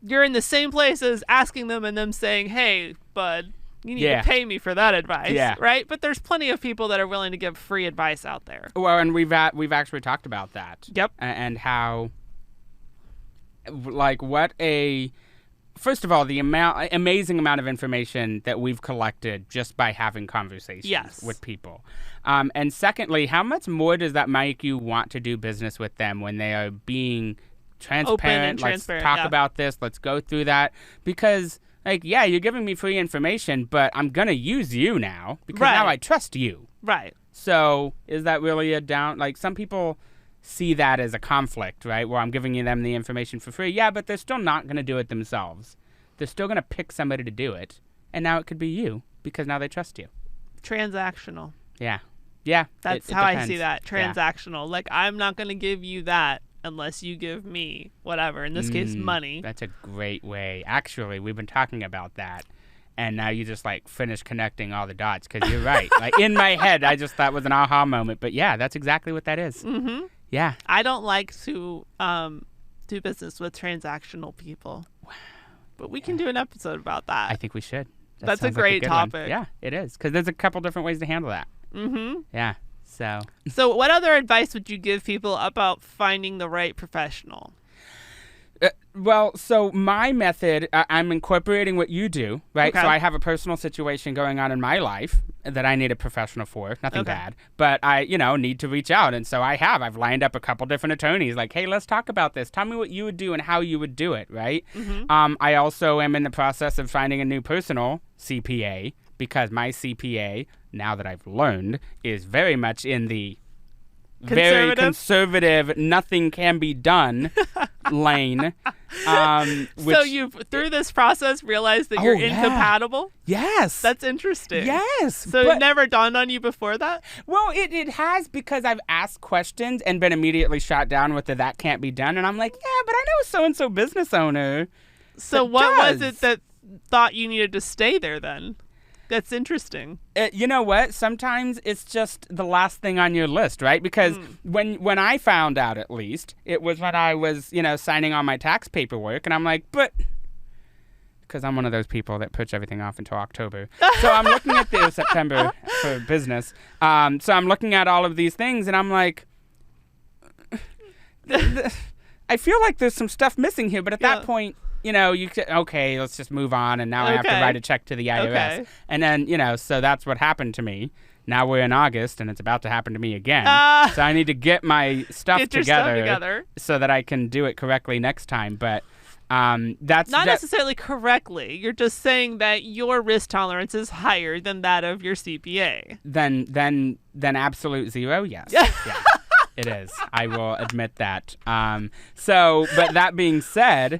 you're in the same place as asking them and them saying, "Hey, bud, you need to pay me for that advice." Yeah. Right? But there's plenty of people that are willing to give free advice out there. Well, and we've actually talked about that. Yep. And how, like, what a first of all, the amazing amount of information that we've collected just by having conversations with people. And secondly, how much more does that make you want to do business with them when they are being transparent? Let's talk about this. Let's go through that. Because, like, yeah, you're giving me free information, but I'm going to use you now because now I trust you. Right. So is that really a down? Like, some people see that as a conflict, right? Where I'm giving them the information for free. Yeah, but they're still not going to do it themselves. They're still going to pick somebody to do it. And now it could be you because now they trust you. Transactional. Yeah. Yeah. That's how I see that. Transactional. Yeah. Like, I'm not going to give you that unless you give me whatever. In this case, money. That's a great way. Actually, we've been talking about that. And now you just, like, finish connecting all the dots because you're right. Like, in my head, I just thought it was an aha moment. But, yeah, that's exactly what that is. Mm-hmm. Yeah. I don't like to do business with transactional people. Wow. But we can do an episode about that. I think we should. That's a great topic. One. Yeah, it is. Because there's a couple different ways to handle that. Mm-hmm. Yeah. So what other advice would you give people about finding the right professional? Well, so my method, I'm incorporating what you do, right? Okay. So I have a personal situation going on in my life that I need a professional for. Nothing bad. But I, need to reach out. And so I've lined up a couple different attorneys like, hey, let's talk about this. Tell me what you would do and how you would do it, right? Mm-hmm. I also am in the process of finding a new personal CPA because my CPA, now that I've learned, is very much in the very conservative, nothing can be done lane. So you, through this process, realized that you're incompatible? Yes. That's interesting. Yes. So it never dawned on you before that? Well, it has because I've asked questions and been immediately shot down with that can't be done. And I'm like, yeah, but I know a so-and-so business owner. So what was it that thought you needed to stay there then? That's interesting. You know what? Sometimes it's just the last thing on your list, right? Because when I found out, at least, it was when I was, signing on my tax paperwork. And I'm like, but... Because I'm one of those people that puts everything off until October. So I'm looking at the September for business. So I'm looking at all of these things, and I'm like... I feel like there's some stuff missing here. But at that point... okay, let's just move on. And now I have to write a check to the IRS. Okay. And then, so that's what happened to me. Now we're in August and it's about to happen to me again. So I need to get my stuff together so that I can do it correctly next time. But that's not necessarily correctly. You're just saying that your risk tolerance is higher than that of your CPA. Then absolute zero, yes. Yeah. It is. I will admit that. But that being said...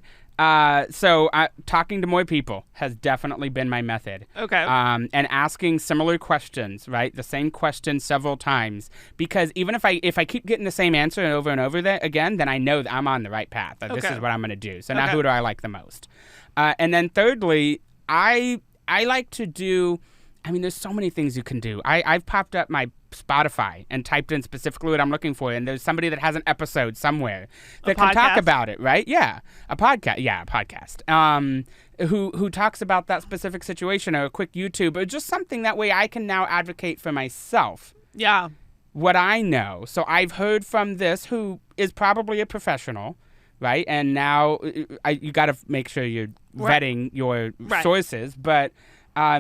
talking to more people has definitely been my method. Okay. And asking similar questions, right? The same question several times. Because even if I keep getting the same answer over and over again, then I know that I'm on the right path. That This is what I'm going to do. So now who do I like the most? And then thirdly, I like to do... I mean, there's so many things you can do. I've popped up my Spotify and typed in specifically what I'm looking for, and there's somebody that has an episode somewhere that can talk about it, right? Yeah, a podcast. Yeah, a podcast. Who talks about that specific situation, or a quick YouTube, or just something that way I can now advocate for myself. Yeah. What I know. So I've heard from this, who is probably a professional, right? And now you got to make sure you're vetting your sources, but...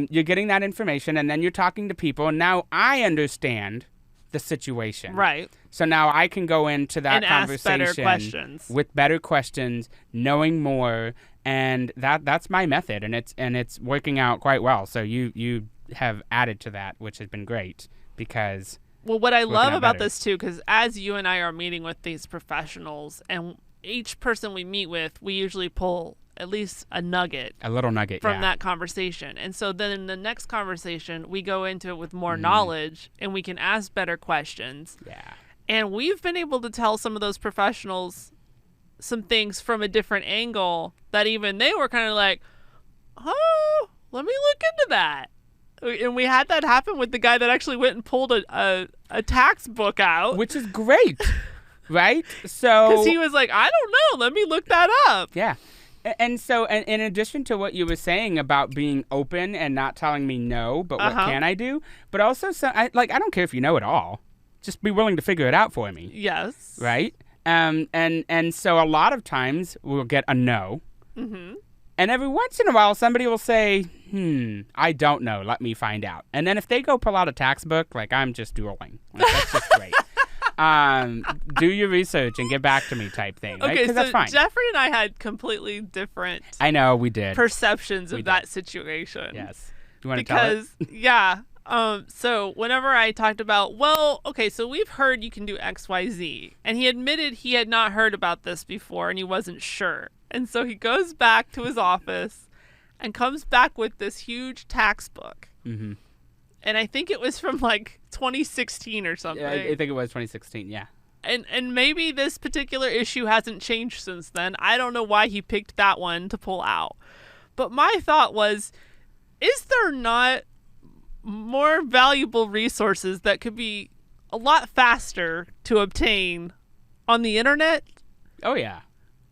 you're getting that information, and then you're talking to people, and now I understand the situation. Right. So now I can go into that conversation ask better questions. With better questions, knowing more, and that's my method, and it's working out quite well. So you have added to that, which has been great because... Well, what I love about this, too, because as you and I are meeting with these professionals, and each person we meet with, we usually pull... at least a little nugget from that conversation. And so then in the next conversation, we go into it with more knowledge, and we can ask better questions. Yeah. And we've been able to tell some of those professionals some things from a different angle that even they were kind of like, oh, let me look into that. And we had that happen with the guy that actually went and pulled a tax book out. Which is great, right? So because he was like, I don't know, let me look that up. Yeah. And so, in addition to what you were saying about being open and not telling me no, but what can I do? But also, I don't care if you know it all. Just be willing to figure it out for me. Yes. Right? And so a lot of times we'll get a no. Mm-hmm. And every once in a while, somebody will say, I don't know. Let me find out. And then if they go pull out a tax book, like, I'm just drooling. Like, that's just great. Do your research and get back to me type thing. Right? Okay, so that's fine. Jeffrey and I had completely different We did. perceptions of that situation. Yes. You want to tell it? Because, yeah. So whenever I talked about, well, okay, so we've heard you can do X, Y, Z. And he admitted he had not heard about this before and he wasn't sure. And so he goes back to his office and comes back with this huge tax book. Mm-hmm. And I think it was from like 2016 or something. Yeah, I think it was 2016, yeah. And maybe this particular issue hasn't changed since then. I don't know why he picked that one to pull out. But my thought was, is there not more valuable resources that could be a lot faster to obtain on the internet? Oh, yeah.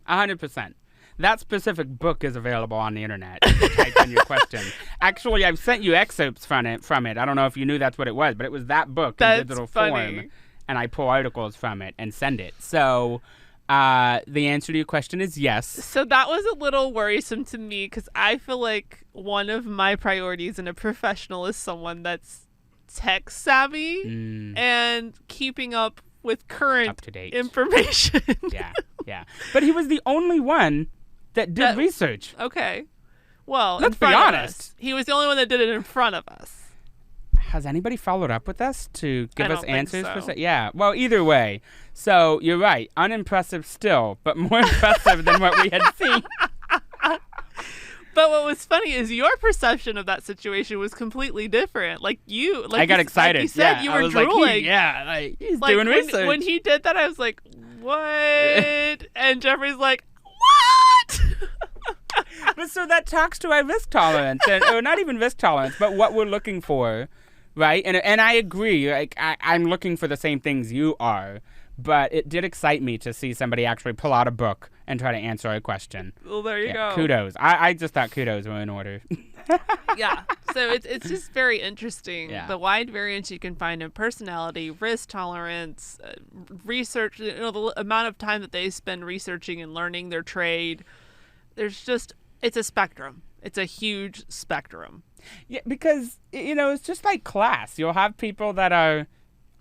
100%. That specific book is available on the internet. Type in your question. Actually, I've sent you excerpts from it. I don't know if you knew that's what it was, but it was that book in digital form. And I pull articles from it and send it. So the answer to your question is yes. So that was a little worrisome to me because I feel like one of my priorities in a professional is someone that's tech savvy and keeping up with current up-to-date information. Yeah. But he was the only one that did research. Okay. Well, let's be honest. He was the only one that did it in front of us. Has anybody followed up with us to give us answers? So. Yeah. Well, either way. So you're right. Unimpressive still, but more impressive than what we had seen. But what was funny is your perception of that situation was completely different. Like I got excited. Like you said, you were drooling. He's doing research. When he did that, I was like, what? And Jeffrey's like, what? But so that talks to our risk tolerance, or not even risk tolerance, but what we're looking for, right? And I agree. Like I'm looking for the same things you are, but it did excite me to see somebody actually pull out a book and try to answer a question. Well, there you go. Kudos. I just thought kudos were in order. Yeah. So it's just very interesting. Yeah. The wide variance you can find in personality, risk tolerance, research, the amount of time that they spend researching and learning their trade. It's a spectrum. It's a huge spectrum. Yeah, because, it's just like class. You'll have people that are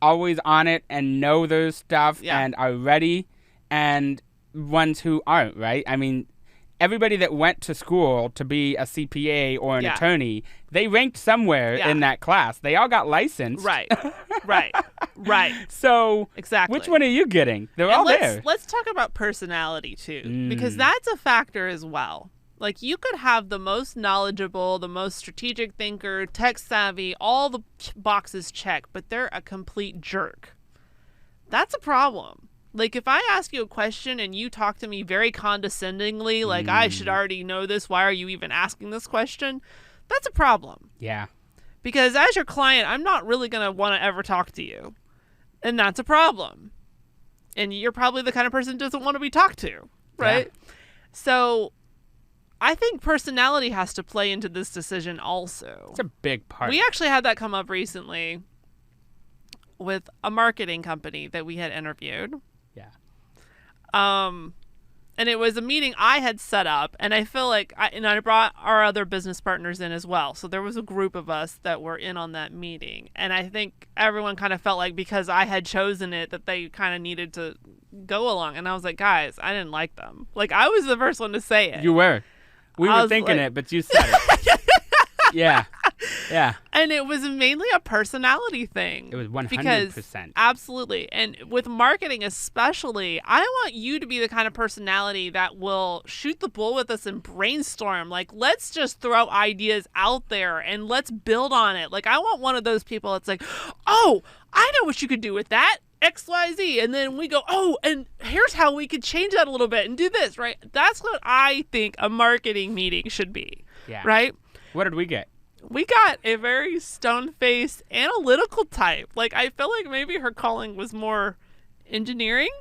always on it and know their stuff and are ready, and ones who aren't, right? I mean, everybody that went to school to be a CPA or an attorney, they ranked somewhere in that class. They all got licensed. Right. So, exactly. Which one are you getting? They're all there. Let's talk about personality, too, because that's a factor as well. Like, you could have the most knowledgeable, the most strategic thinker, tech savvy, all the boxes checked, but they're a complete jerk. That's a problem. Like, if I ask you a question and you talk to me very condescendingly, like, I should already know this, why are you even asking this question? That's a problem. Yeah. Because as your client, I'm not really going to want to ever talk to you. And that's a problem. And you're probably the kind of person who doesn't want to be talked to, right? Yeah. So I think personality has to play into this decision also. It's a big part. We actually had that come up recently with a marketing company that we had interviewed. Yeah. And it was a meeting I had set up, and I feel like I brought our other business partners in as well. So there was a group of us that were in on that meeting. And I think everyone kind of felt like because I had chosen it that they kind of needed to go along. And I was like, guys, I didn't like them. Like, I was the first one to say it. You were. We were thinking it, but you said it. Yeah. And it was mainly a personality thing. It was 100%. Because, absolutely. And with marketing especially, I want you to be the kind of personality that will shoot the bull with us and brainstorm. Like, let's just throw ideas out there and let's build on it. Like, I want one of those people that's like, oh, I know what you could do with that. XYZ, and then we go, oh, and here's how we could change that a little bit and do this, right? That's what I think a marketing meeting should be, right? What did we get? We got a very stone-faced, analytical type. Like, I feel like maybe her calling was more engineering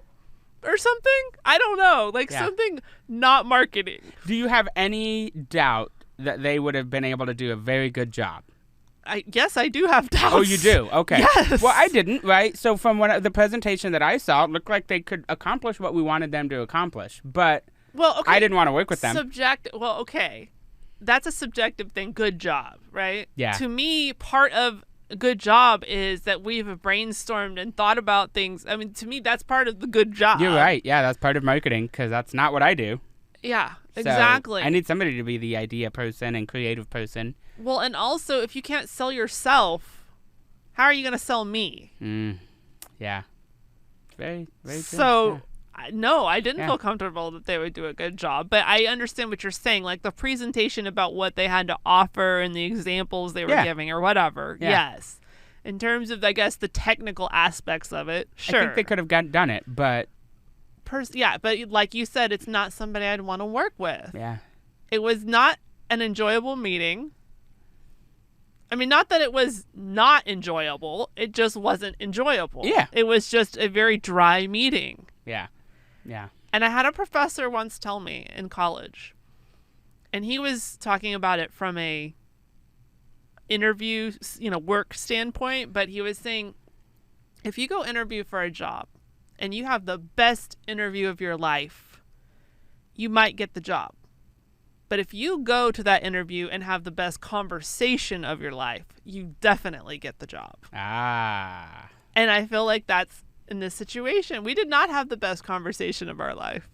or something. I don't know. Like, something not marketing. Do you have any doubt that they would have been able to do a very good job? Yes, I do have doubts. Oh, you do? Okay. Yes. Well, I didn't, right? So from the presentation that I saw, it looked like they could accomplish what we wanted them to accomplish. But Well, okay. I didn't want to work with them. Well, okay. That's a subjective thing. Good job, right? Yeah. To me, part of a good job is that we've brainstormed and thought about things. I mean, to me, that's part of the good job. You're right. Yeah, that's part of marketing because that's not what I do. Yeah, So exactly. I need somebody to be the idea person and creative person. Well, and also, if you can't sell yourself, how are you going to sell me? Yeah. Very, very true. So, no, I didn't Yeah. feel comfortable that they would do a good job. But I understand what you're saying. Like the presentation about what they had to offer and the examples they were giving or whatever. Yeah. Yes. In terms of, I guess, the technical aspects of it, sure. I think they could have done it, but... but like you said, it's not somebody I'd want to work with. Yeah. It was not an enjoyable meeting. I mean, not that it was not enjoyable. It just wasn't enjoyable. Yeah. It was just a very dry meeting. Yeah. Yeah. And I had a professor once tell me in college, and he was talking about it from a interview, work standpoint, but he was saying, if you go interview for a job and you have the best interview of your life, you might get the job. But if you go to that interview and have the best conversation of your life, you definitely get the job. Ah. And I feel like that's in this situation. We did not have the best conversation of our life.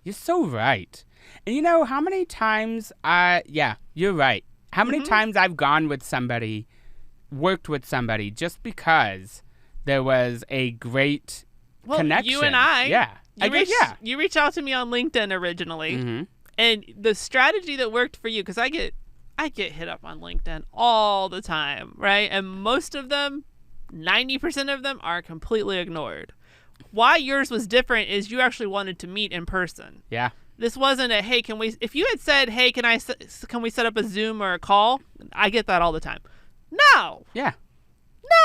You're so right. And you know how many times you're right. How many times I've gone with somebody, worked with somebody just because there was a great connection. You and I. Yeah. You reached out to me on LinkedIn originally. Mm-hmm. And the strategy that worked for you, because I get hit up on LinkedIn all the time, right? And most of them, 90% of them are completely ignored. Why yours was different is you actually wanted to meet in person. Yeah. This wasn't a, hey, if you had said, hey, can we set up a Zoom or a call? I get that all the time. No. Yeah.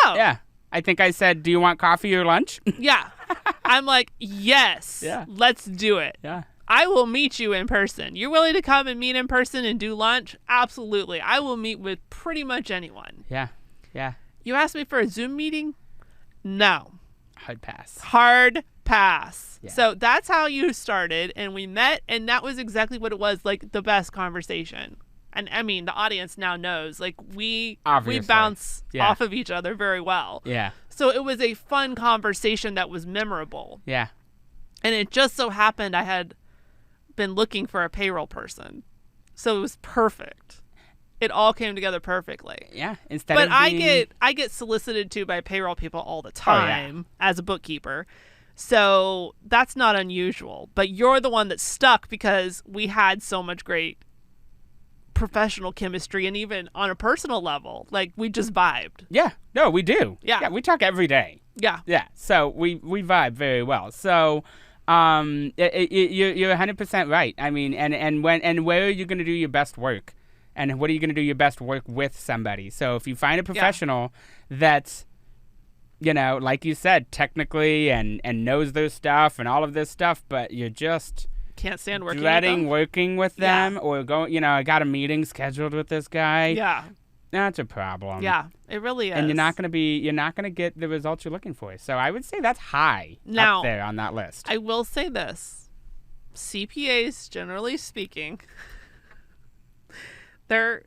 No. Yeah. I think I said, do you want coffee or lunch? Yeah. I'm like, yes. Yeah. Let's do it. Yeah. I will meet you in person. You're willing to come and meet in person and do lunch? Absolutely. I will meet with pretty much anyone. Yeah. Yeah. You asked me for a Zoom meeting? No. Hard pass. Hard pass. Yeah. So that's how you started, and we met, and that was exactly what it was, like the best conversation. And I mean, the audience now knows, like we bounce off of each other very well. Yeah. So it was a fun conversation that was memorable. Yeah. And it just so happened I had been looking for a payroll person. So it was perfect. It all came together perfectly. Yeah. But I get solicited to by payroll people all the time as a bookkeeper. So that's not unusual. But you're the one that stuck because we had so much great professional chemistry, and even on a personal level, like we just vibed. Yeah. No, we do. Yeah. We talk every day. Yeah. Yeah. So we vibe very well. So you're 100% right. I mean, and where are you going to do your best work? And what are you going to do your best work with somebody? So if you find a professional that's, like you said, technically and knows their stuff and all of this stuff, but you're just can't stand working dreading working with them or going, I got a meeting scheduled with this guy. Yeah. That's a problem. Yeah, it really is. And you're not going to get the results you're looking for. So I would say that's high now, up there on that list. I will say this. CPAs, generally speaking, they're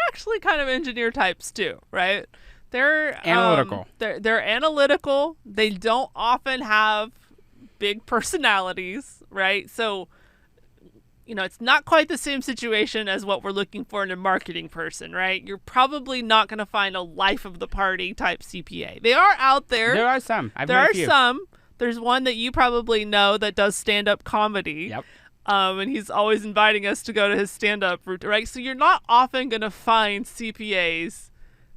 actually kind of engineer types too, right? They're analytical. They're analytical. They don't often have big personalities, right? So, it's not quite the same situation as what we're looking for in a marketing person, right? You're probably not going to find a life of the party type CPA. They are out there. There are some. There are some. There's one that you probably know that does stand-up comedy. Yep. And he's always inviting us to go to his stand-up route, right? So you're not often going to find CPAs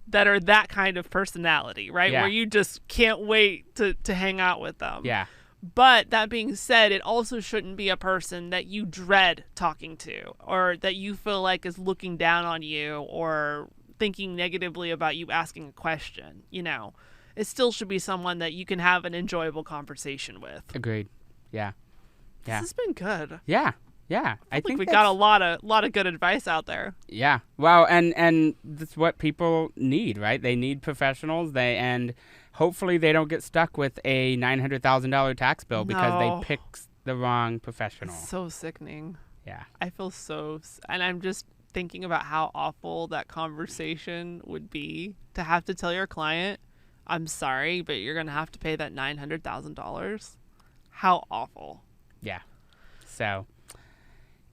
that are that kind of personality, right? Yeah. Where you just can't wait to hang out with them. Yeah. But that being said, it also shouldn't be a person that you dread talking to or that you feel like is looking down on you or thinking negatively about you asking a question. It still should be someone that you can have an enjoyable conversation with. Agreed. Yeah. This has been good. Yeah. Yeah. I think we got a lot of good advice out there. Yeah. Well, and that's what people need, right? They need professionals. And hopefully they don't get stuck with a $900,000 tax bill because they pick the wrong professional. It's so sickening. Yeah. I feel and I'm just thinking about how awful that conversation would be to have to tell your client, I'm sorry, but you're going to have to pay that $900,000. How awful. Yeah. So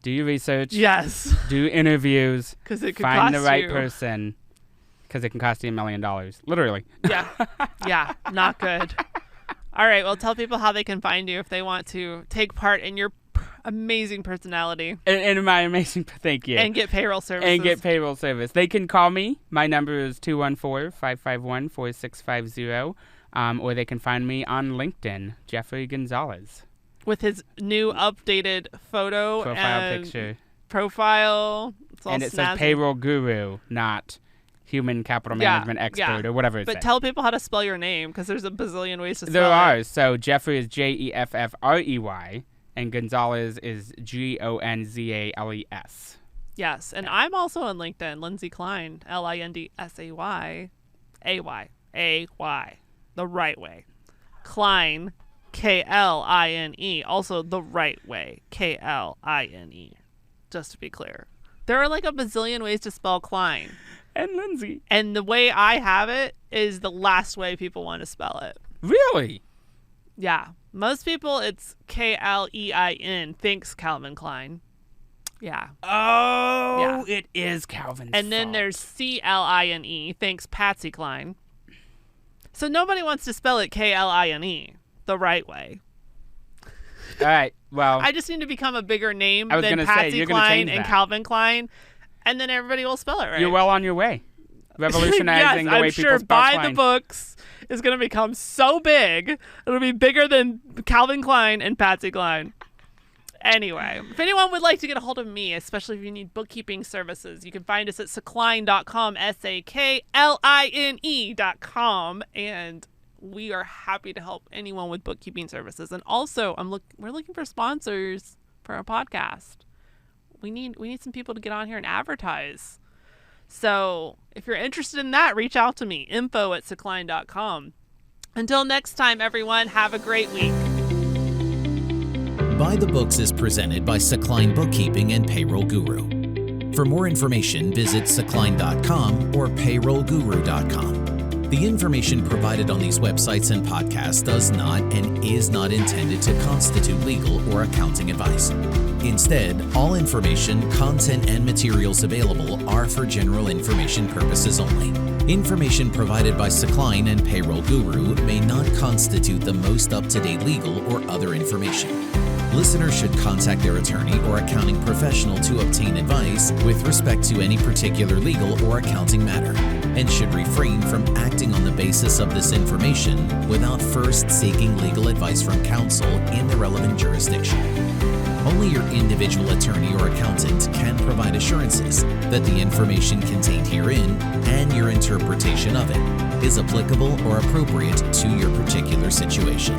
do your research. Yes. Do interviews. Because it could find cost the right you. person. Because it can cost you $1 million. Literally. Yeah. Yeah. Not good. All right. Well, tell people how they can find you if they want to take part in your amazing personality. And my amazing, thank you. And get payroll services. They can call me. My number is 214-551-4650. Or they can find me on LinkedIn, Jeffrey Gonzales. With his new updated photo Profile picture. Profile. And it says payroll guru, not human capital management expert or whatever it says. But tell people how to spell your name, because there's a bazillion ways to spell it. There are. So Jeffrey is Jeffrey, and Gonzales is Gonzales. Yes, and I'm also on LinkedIn, Lindsay Klein, Lindsay, A-Y, the right way. Klein, Kline, also the right way, Kline, just to be clear. There are like a bazillion ways to spell Klein. And Lindsay. And the way I have it is the last way people want to spell it. Really? Yeah. Most people, it's Klein, thinks Calvin Klein. Yeah. Oh, yeah. It is Calvin's And then fault. there's Cline, thanks Patsy Cline. So nobody wants to spell it Kline, the right way. All right, well. I just need to become a bigger name than Patsy Cline and that. Calvin Klein, and then everybody will spell it right. You're well on your way. Revolutionizing yes, the way I'm people sure spell Buy Klein. the Books is going to become so big, it'll be bigger than Calvin Klein and Patsy Cline. Anyway, if anyone would like to get a hold of me, especially if you need bookkeeping services, you can find us at sakline.com, SAKLINE.com, and we are happy to help anyone with bookkeeping services. And also, we're looking for sponsors for our podcast. We need some people to get on here and advertise. So if you're interested in that, reach out to me, info@sakline.com. Until next time, everyone, have a great week. By the Books is presented by Sakline Bookkeeping and Payroll Guru. For more information, visit sakline.com or payrollguru.com. The information provided on these websites and podcasts does not and is not intended to constitute legal or accounting advice. Instead, all information, content, and materials available are for general information purposes only. Information provided by Sakline and Payroll Guru may not constitute the most up-to-date legal or other information. Listeners should contact their attorney or accounting professional to obtain advice with respect to any particular legal or accounting matter, and should refrain from acting on the basis of this information without first seeking legal advice from counsel in the relevant jurisdiction. Only your individual attorney or accountant can provide assurances that the information contained herein and your interpretation of it is applicable or appropriate to your particular situation.